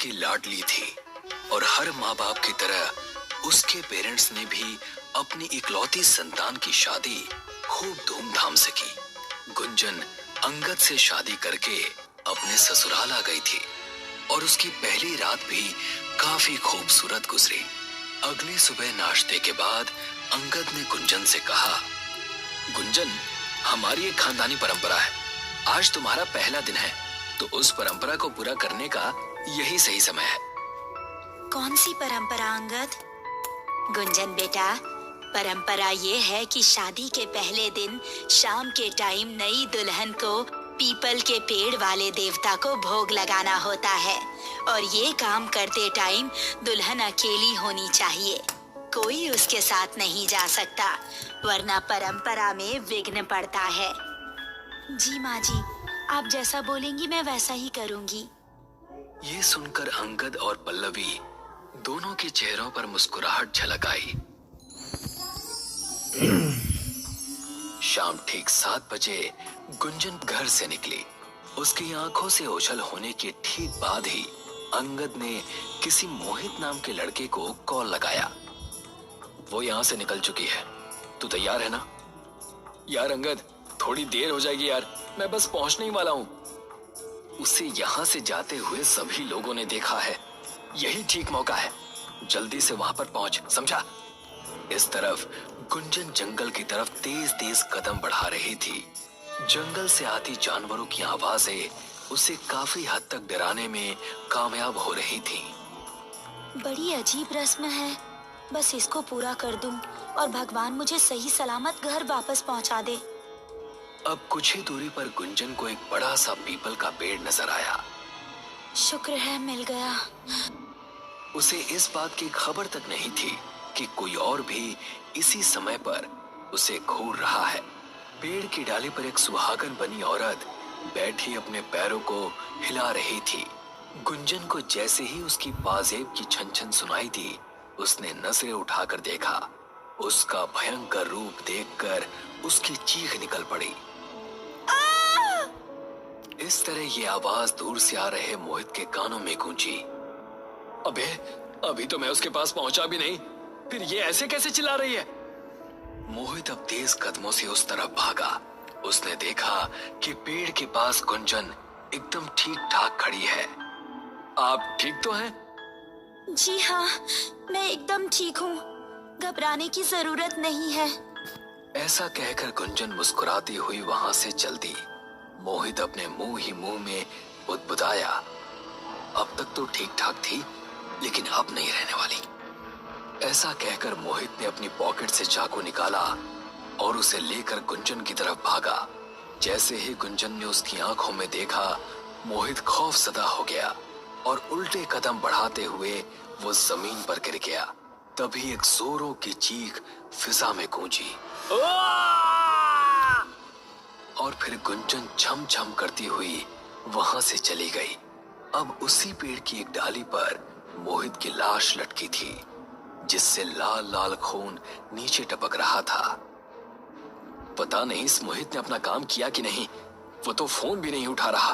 की लाडली थी और हर माँ बाप की तरह उसके पेरेंट्स ने भी अपनी इकलौती संतान की शादी खूब धूमधाम से की। गुंजन अंगद से शादी करके अपने ससुराल आ गई थी और उसकी पहली रात भी काफी खूबसूरत गुजरी। अगली सुबह नाश्ते के बाद अंगद ने गुंजन से कहा, गुंजन, हमारी एक खानदानी परंपरा है, आज तुम्हारा पहला दिन है, तो उस परंपरा को पूरा करने का यही सही समय है। कौन सी परंपरा अंगद? गुंजन बेटा, परंपरा ये है कि शादी के पहले दिन शाम के टाइम नई दुल्हन को पीपल के पेड़ वाले देवता को भोग लगाना होता है और ये काम करते टाइम दुल्हन अकेली होनी चाहिए, कोई उसके साथ नहीं जा सकता, वरना परंपरा में विघ्न पड़ता है। जी माँ जी, आप जैसा बोलेंगी मैं वैसा ही करूँगी। ये सुनकर अंगद और पल्लवी दोनों के चेहरों पर मुस्कुराहट झलक आई। शाम ठीक 7 बजे गुंजन घर से निकली। उसकी आंखों से ओझल होने के ठीक बाद ही अंगद ने किसी मोहित नाम के लड़के को कॉल लगाया। वो यहाँ से निकल चुकी है, तू तैयार है ना? यार अंगद, थोड़ी देर हो जाएगी यार, मैं बस पहुंचने ही वाला हूँ। उसे यहाँ से जाते हुए सभी लोगों ने देखा है, यही ठीक मौका है, जल्दी से वहां पर पहुंच, समझा? इस तरफ गुंजन जंगल की तरफ तेज तेज कदम बढ़ा रही थी। जंगल से आती जानवरों की आवाजें उसे काफी हद तक डराने में कामयाब हो रही थी। बड़ी अजीब रस्म है, बस इसको पूरा कर दूं और भगवान मुझे सही सलामत घर वापस पहुंचा दे। अब कुछ ही दूरी पर गुंजन को एक बड़ा सा पीपल का पेड़ नजर आया। शुक्र है मिल गया। उसे इस बात की खबर तक नहीं थी कि कोई और भी इसी समय पर उसे घूर रहा है। पेड़ की डाली पर एक सुहागन बनी औरत बैठी अपने पैरों को हिला रही थी। गुंजन को जैसे ही उसकी पाजेब की छन छन सुनाई दी, उसने नजरें उठाकर देखा। उसका भयंकर रूप देखकर उसकी चीख निकल पड़ी। इस तरह ये आवाज दूर से आ रहे मोहित के कानों में गूंजी। अबे, अभी तो मैं उसके पास पहुंचा भी नहीं, फिर ये ऐसे कैसे चिल्ला रही है? मोहित अब तेज कदमों से उस तरफ भागा। उसने देखा कि पेड़ के पास गुंजन एकदम ठीक ठाक खड़ी है। आप ठीक तो हैं? जी हाँ, मैं एकदम ठीक हूँ, घबराने की जरूरत नहीं है। ऐसा कहकर गुंजन मुस्कुराती हुई वहां से चल दी। मोहित अपने मुंह ही मुंह में बुदबुदाया, अब तक तो ठीक ठाक थी, लेकिन अब नहीं रहने वाली। ऐसा कहकर मोहित ने अपनी पॉकेट से चाकू निकाला और उसे लेकर गुंजन की तरफ भागा। जैसे ही गुंजन ने उसकी आंखों में देखा, मोहित खौफजदा हो गया और उल्टे कदम बढ़ाते हुए वो जमीन पर गिर गया। तभी एक जोरों की चीख फिजा में गूंजी और फिर गुंजन छम छम करती हुई वहां से चली गई। अब उसी पेड़ की एक डाली पर मोहित की लाश लटकी थी, जिससे लाल लाल खून नीचे टपक रहा था। पता नहीं इस मोहित ने अपना काम किया कि नहीं, वो तो फोन भी नहीं उठा रहा।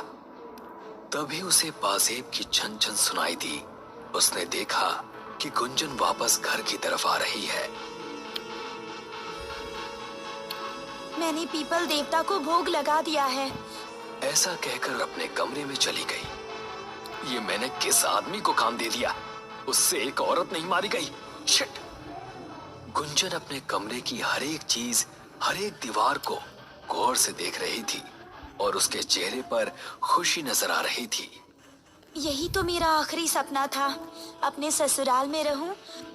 तभी उसे पाजेब की छन छन सुनाई दी। उसने देखा कि गुंजन वापस घर की तरफ आ रही है। मैंने पीपल देवता को भोग लगा दिया है। ऐसा कहकर अपने कमरे में चली गई। ये मैंने किस आदमी को काम दे दिया? उससे एक औरत नहीं मारी गई। शिट! गुंजन अपने कमरे की हर एक चीज, हर एक दीवार को गौर से देख रही थी और उसके चेहरे पर खुशी नजर आ रही थी। यही तो मेरा आखिरी सपना था, अपने ससुराल में रहूं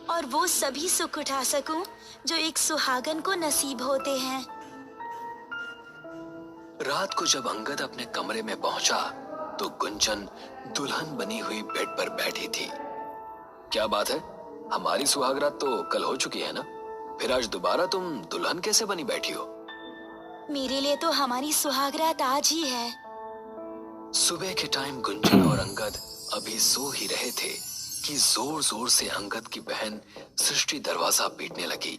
और वो सभी सुख उठा सकूं जो एक सुहागन को नसीब होते हैं। रात को जब अंगद अपने कमरे में पहुंचा तो गुंजन दुल्हन बनी हुई बेड पर बैठी थी। क्या बात है, हमारी सुहागरात तो कल हो चुकी है ना, फिर आज दोबारा तुम दुल्हन कैसे बनी बैठी हो? मेरे लिए तो हमारी सुहागरात आज ही है। सुबह के टाइम गुंजन और अंगद अभी सो ही रहे थे कि जोर जोर से अंगद की बहन सृष्टि दरवाजा पीटने लगी।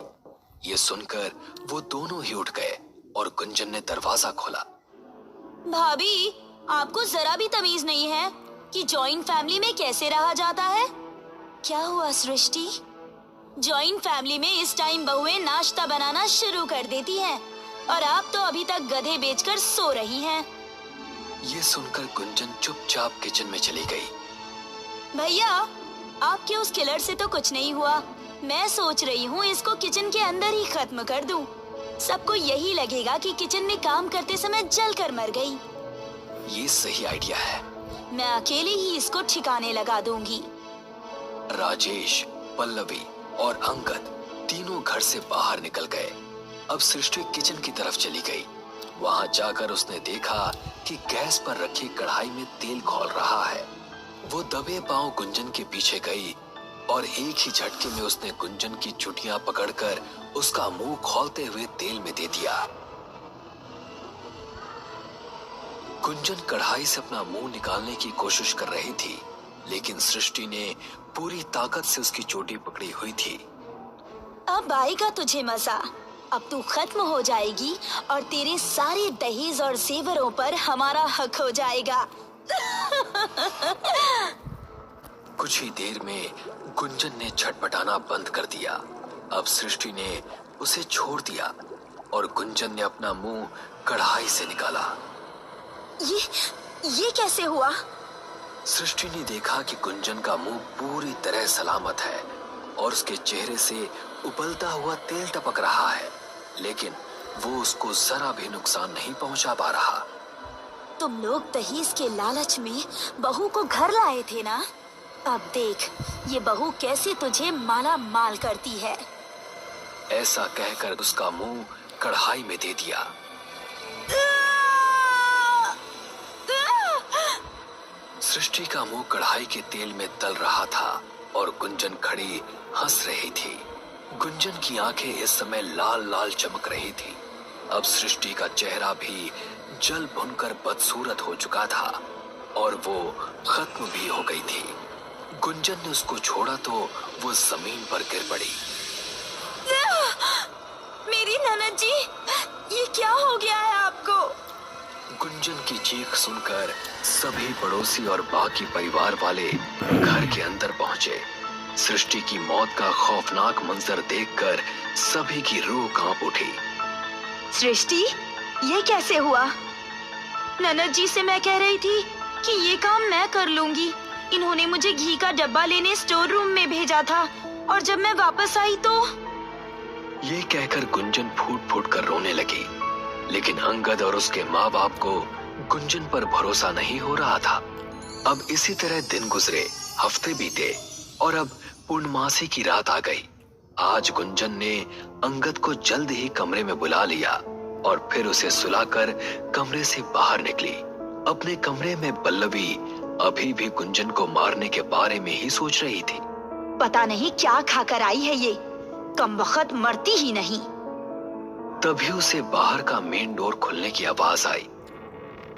ये सुनकर वो दोनों ही उठ गए और गुंजन ने दरवाजा खोला। भाभी, आपको जरा भी तमीज नहीं है? कि जॉइंट फैमिली में कैसे रहा जाता है। क्या हुआ सृष्टि? जॉइंट फैमिली में इस टाइम बहुएं नाश्ता बनाना शुरू कर देती हैं और आप तो अभी तक गधे बेचकर सो रही हैं। ये सुनकर गुंजन चुपचाप किचन में चली गई। भैया, आपके उस किलर से तो कुछ नहीं हुआ। मैं सोच रही हूँ इसको किचन के अंदर ही खत्म कर दूं। सबको यही लगेगा कि किचन में काम करते समय जलकर मर गई। ये सही आइडिया है। मैं अकेले ही इसको ठिकाने लगा दूंगी। राजेश, पल्लवी और अंगद तीनों घर से बाहर निकल गए। अब सृष्टि किचन की तरफ चली गई। वहां जाकर उसने देखा कि गैस पर रखी कढ़ाई में तेल खौल रहा है। वो दबे पांव गुंजन के पीछे गई और एक ही झटके में उसने गुंजन की चुटियां पकड़कर उसका मुंह खौलते हुए तेल में दे दिया। गुंजन कढ़ाई से अपना मुंह निकालने की कोशिश कर रही थी, लेकिन सृष्टि ने पूरी ताकत से उसकी चोटी पकड़ी हुई थी। अब आएगा तुझे मजा। अब तू खत्म हो जाएगी और तेरे सारे दहेज और जेवरों पर हमारा हक हो जाएगा। कुछ ही देर में गुंजन ने छटपटाना बंद कर दिया। अब सृष्टि ने उसे छोड़ दिया और गुंजन ने अपना मुंह कढ़ाई से निकाला। ये कैसे हुआ? सृष्टि ने देखा कि गुंजन का मुंह पूरी तरह सलामत है और उसके चेहरे से उबलता हुआ तेल टपक रहा है, लेकिन वो उसको जरा भी नुकसान नहीं पहुंचा पा रहा। तुम लोग दहेज के लालच में बहू को घर लाए थे ना? अब देख ये बहू कैसे तुझे माला माल करती है। ऐसा कहकर उसका मुंह कढ़ाई में दे दिया। सृष्टि का मुंह कढ़ाई के तेल में तल रहा था और गुंजन खड़ी हंस रही थी। गुंजन की आंखें इस समय लाल लाल चमक रही थी। अब सृष्टि का चेहरा भी जल भुनकर बदसूरत हो चुका था और वो खत्म भी हो गई थी। गुंजन ने उसको छोड़ा तो वो जमीन पर गिर पड़ी। मेरी ननद जी, ये क्या हो गया है आपको? गुंजन की चीख सुनकर सभी पड़ोसी और बाकी परिवार वाले घर के अंदर पहुंचे। सृष्टि की मौत का खौफनाक मंजर देखकर सभी की रूह कांप उठी। सृष्टि, ये कैसे हुआ? ननद जी से मैं कह रही थी कि ये काम मैं कर लूंगी। इन्होंने मुझे घी का डब्बा लेने स्टोर रूम में भेजा था और जब मैं वापस आई तो। ये कहकर गुंजन फूट फूट कर रोने लगी, लेकिन अंगद और उसके माँ बाप को गुंजन पर भरोसा नहीं हो रहा था। अब इसी तरह दिन गुजरे, हफ्ते बीते और अब पूर्णमासी की रात आ गई। आज गुंजन ने अंगद को जल्द ही कमरे में बुला लिया और फिर उसे सुलाकर कमरे से बाहर निकली। अपने कमरे में पल्लवी अभी भी गुंजन को मारने के बारे में ही सोच रही थी। पता नहीं क्या खाकर आई है ये, कमबख्त मरती ही नहीं। तभी उसे बाहर का मेन डोर खुलने की आवाज आई।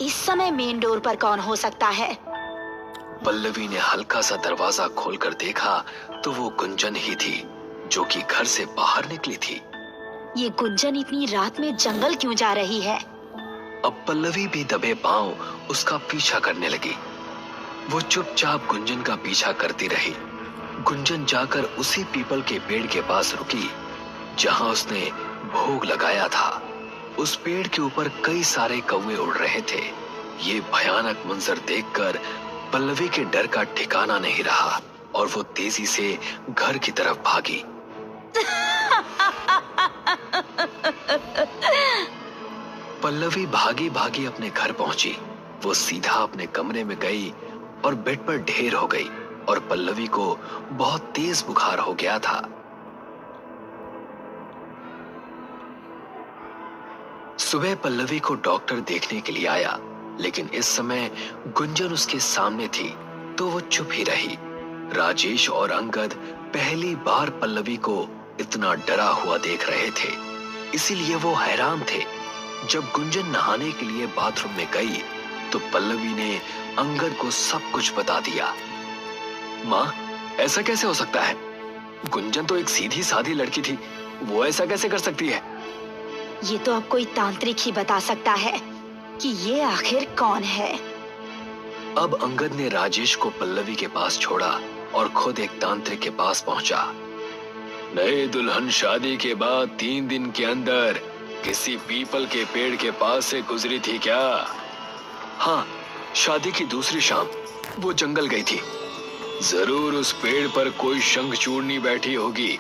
इस समय मेन डोर पर कौन हो सकता है? पल्लवी ने हल्का सा दरवाजा खोलकर देखा तो वो गुंजन ही थी, जो कि घर से बाहर निकली थी। ये गुंजन इतनी रात में जंगल क्यों जा रही है? अब पल्लवी भी दबे पांव उसका पीछा करने लगी। वो चुपचाप गुंजन का पीछा करती रही। गुंजन जाकर उसी पीपल के पेड़ के पास रुकी जहां उसने भोग लगाया था। उस पेड़ के ऊपर कई सारे कौवे उड़ रहे थे। ये भयानक मंजर देखकर पल्लवी के डर का ठिकाना नहीं रहा और वो तेजी से घर की तरफ भागी। पल्लवी भागी भागी अपने घर पहुंची। वो सीधा अपने कमरे में गई और बेड पर ढेर हो गई और पल्लवी को बहुत तेज बुखार हो गया था। सुबह पल्लवी को डॉक्टर देखने के लिए आया, लेकिन इस समय गुंजन उसके सामने थी तो वो चुप ही रही। राजेश और अंगद पहली बार पल्लवी को इतना डरा हुआ देख रहे थे, इसीलिए वो हैरान थे। जब गुंजन नहाने के लिए बाथरूम में गई तो पल्लवी ने अंगद को सब कुछ बता दिया। माँ, ऐसा कैसे हो सकता है? गुंजन तो एक सीधी सादी लड़की थी, वो ऐसा कैसे कर सकती है? ये तो अब कोई तांत्रिक ही बता सकता है कि ये आखिर कौन है। अब अंगद ने राजेश को पल्लवी के पास छोड़ा और खुद एक तांत्रिक के पास पहुंचा। नई दुल्हन शादी के बाद 3 दिन के अंदर किसी पीपल के पेड़ के पास से गुजरी थी क्या? हाँ, शादी की दूसरी शाम वो जंगल गई थी। जरूर उस पेड़ पर कोई शंखचूड़नी बैठी होगी।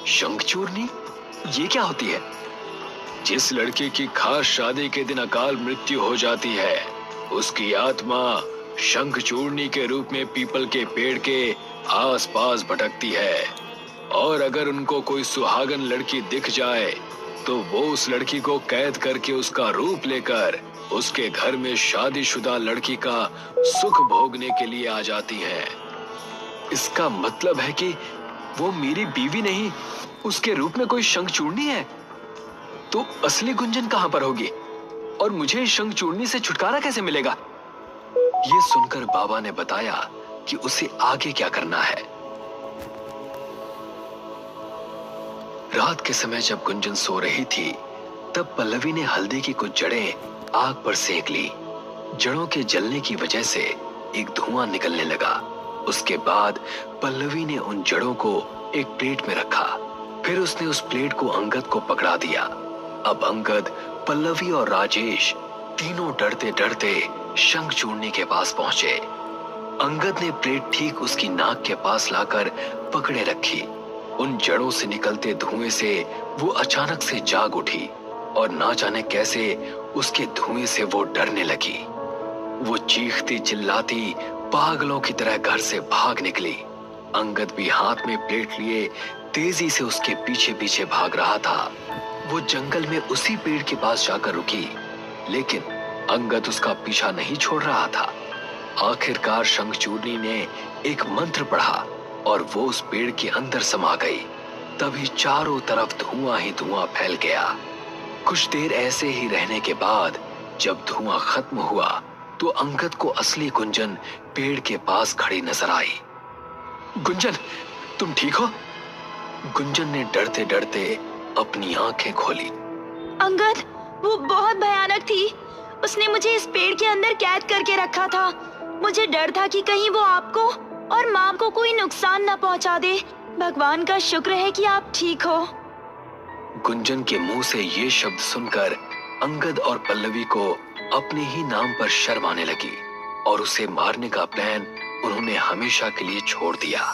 शंखचूड़नी? ये क्या होती है? जिस लड़की की खास शादी के दिन अकाल मृत्यु हो जाती है, उसकी आत्मा शंखचूड़नी के रूप में पीपल के पेड़ के आसपास भटकती है। और अगर उनको कोई सुहागन लड़की दिख जाए तो वो उस लड़की को कैद करके उसका रूप लेकर उसके घर में शादीशुदा लड़की का सुख भोगने के लिए आ जाती है। इसका मतलब है कि वो मेरी बीवी नहीं, उसके रूप में कोई शंखचूड़नी है। तो असली गुंजन कहां पर होगी और मुझे शंखचूड़नी से छुटकारा कैसे मिलेगा? ये सुनकर बाबा ने बताया कि उसे आगे क्या करना है। रात के समय जब गुंजन सो रही थी, तब पल्लवी ने हल्दी की कुछ जड़ें आग पर सेक ली। जड़ों के जलने की वजह से एक धुआं निकलने लगा। उसके बाद पल्लवी ने उन जड़ों को एक प्लेट में रखा। फिर उसने उस प्लेट को अंगद को पकड़ा दिया। अब अंगद, पल्लवी और राजेश तीनों डरते डरते शंखचूड़नी के पास पहुंचे। अंगद ने प्लेट ठीक उसकी नाक के पास लाकर पकड़े रखी। उन जड़ों से निकलते धुएं से वो अचानक से जाग उठी और ना जाने कैसे उसके धुएं से वो डरने लगी। वो चीखती चिल्लाती पागलों की तरह घर से भाग निकली। अंगद भी हाथ में प्लेट लिए तेजी से उसके पीछे पीछे भाग रहा था। वो जंगल में उसी पेड़ के पास जाकर रुकी, लेकिन अंगद उसका पीछा नहीं छोड़ रहा था। आखिरकार शंखचूड़नी ने एक मंत्र पढ़ा और वो उस पेड़ के अंदर समा गई। तभी चारों तरफ धुआं ही धुआं फैल गया। कुछ देर ऐसे ही रहने के बाद जब धुआं खत्म हुआ तो अंगद को असली गुंजन पेड़ के पास खड़ी नजर आई। गुंजन, तुम ठीक हो? गुंजन ने डरते डरते अपनी आंखें खोली। अंगद, वो बहुत भयानक थी। उसने मुझे इस पेड़ के अंदर कैद करके रखा था। मुझे डर था कि कहीं वो आपको और माँ को कोई नुकसान न पहुंचा दे। भगवान का शुक्र है कि आप ठीक हो। गुंजन के मुंह से ये शब्द सुनकर अंगद और पल्लवी को अपने ही नाम पर शर्म आने लगी और उसे मारने का प्लान उन्होंने हमेशा के लिए छोड़ दिया।